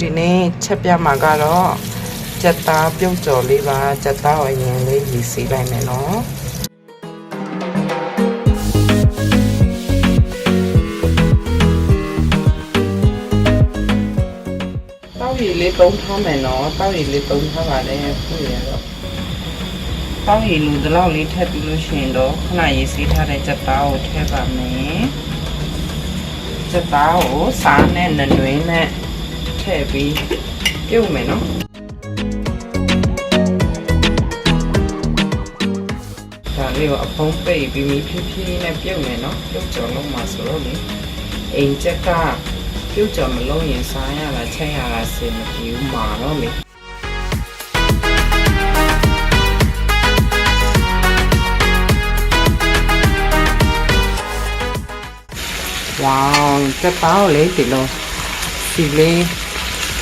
ဒီနေ့ချက်ပြမှာကတော့ကြက်သားပြုတ်ကြော်လေးပါကြက်သားကိုအရင်လေးရည်စီးလိုက်မယ်နော်တောက်ရည်လေးသုံးထားမယ်နော်တောက်ရည်လေးသုံးထားပါတယ်ခုရတော့တောက်ရည်လူဒီလောက်လေးထည့်ပြီးလို့ရှိရင်တော့ခဏရေးစီးထားတဲ့ကြက်သားကိုထည့်ပါမယ်ကြက်သားကိုစားနဲ့နွေးနဲ့ထည့်ပြီးပြုတ်မယ်နော်ဒါလေးကိုအဖုံးပိတ်ပြီးဖြည်းဖြည်းနဲ့ပြုတ်မယ်နော်ပြုတ်ကြော်လုံးမှာဆိုတော့လေအိမ်ကြက်ကပြုတ်ကြော်မလုံးရင်စားရတာချက်ရတာစင်မပြေဘူးမှာတော့လေဝေါကြက်သားကိုလေဒီလိုစီလေး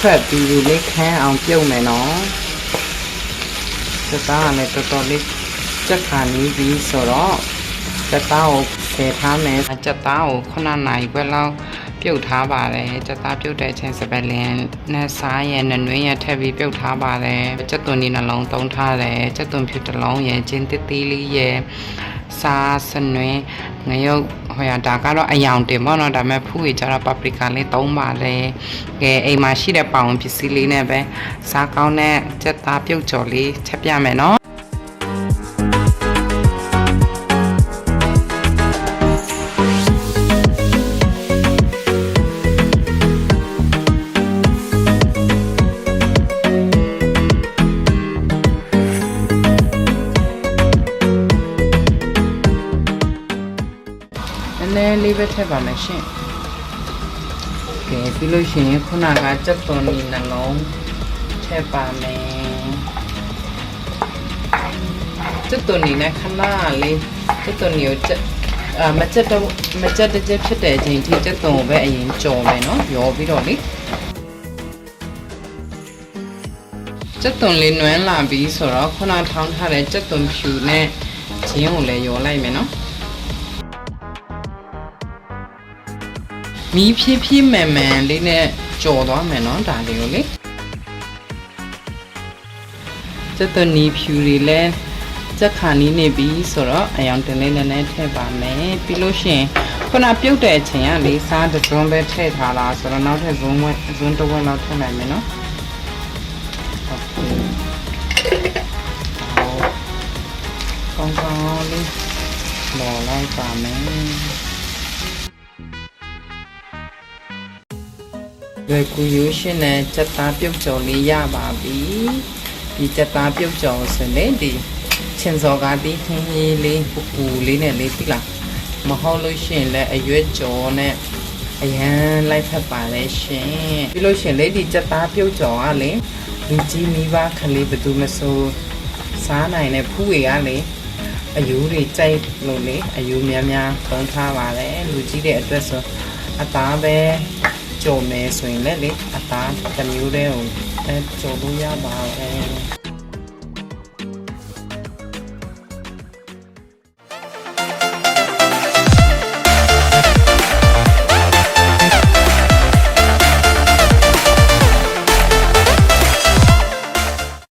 ဖက်ပြီးလေးခန်းအောင်ပြုတ်မယ်နော်ကြက်သားကလည်းတော်တော်လေးကြက်ခါနေပြီဆိုတော့ကြက်သားကိုဆယ်ထားမယ်ကြက်သားကို9နာရီခွဲလောက်ပြုတ်ထားပါတယ်ကြက်သားပြုတ်တဲ့အချိန်စပယ်လင်းနဲ့စားရနွေးရထည့်ပြီးပြုတ်ထားပါတယ်ကြက်သွန်ဒီနှလုံးသုံးထားတယ်ကြက်သွန်ဖြူတစ်လုံးရချင်းတစ်သေးလေးရစားစနွေးငရုတ်ဟိုရဒါကတော့အယောင်တင်ပေါ့နော်ဒါပေမဲ့ဖူးကြီးကျတော့ပါပရီကာလေးသုံးပါတယ်ကဲအိမ်မှာရှိတဲ့ပေါင်ပစ္စည်းလေးနဲ့ပဲစားကောင်းတဲ့ကြက်သားပြုတ်ကြော်လေးချက်ပြမယ်နော်နည်းလေးပဲထည့်ပါမယ်ရှင်ကဲပြီးလို့ရှိရင်ခုနကကြက်သွန်ဒီနှလုံးထည့်ပါမယ်ကြက်သွန်ဒီနဲ့ခဏလေးကြက်သွန်ဒီကိုမကြက်တစ်ချက်ဖြစ်တဲ့အချိန်ထိကြက်သွန်ကိုပဲအရင်ကြော်မယ်နော်ရောပြီးတော့လေကြက်သွန်လေးနွမ်းလာပြီးဆိုတော့ခုနထောင်းထားတဲ့ကြက်သွန်ဖြူနဲ့ချင်းကိုလည်းရောလိုက်မယ်နော်မီးဖြည်းဖြည်းမှန်မှန်လေးနဲ့ကြော်သွားမယ်နော်ဒါလေးကိုလေကြက်သွန်နီဖြူတွေလည်းကြက်ခါနီးနေပြီဆိုတော့အယောင်တင်လေးနဲ့ထည့်ပါမယ်ပြီးလို့ရှိရင်ခုနပြုတ်တဲ့အချိန်ကလေးစားတစ်စုံပဲထည့်ထားလားဆိုတော့နောက်ထပ်ဇွန်းတစ်ဝက်လောက်ထည့်နိုင်မယ်နော်ကောင်းကောင်းလေးလော်လိုက်ပါမယ်လွယ်ကူရိုးရှင်းတဲ့ကြက်သားပြုတ်ကြော်လေးရပါပြီဒီကြက်သားပြုတ်ကြော်ဆိုရင်ဒီချင်းစော်ကားတီးခင်းကြီးလေးပူပူလေးနဲ့လေးသိလားမဟုတ်လို့ရှိရင်လည်းအရွက်ကြော်နဲ့အရန်လိုက်ဖက်ပါလေရှင်ပြီးလို့ရှိရင်လေဒီကြက်သားပြုတ်ကြော်ကလေလူကြီးမိဘခလေးဘယ်သူမဆိုစားနိုင်တဲ့ဖူးတွေကလေအယူတွေကြိုက်လို့လေအယူများများသုံးထားပါလေလူကြီးတဲ့အတွက်ဆိုအသားပဲကြော်မယ်ဆိုရင်လည်းလေအသားတစ်မျိုးတည်းကိုကြော်လို့ရပါတယ်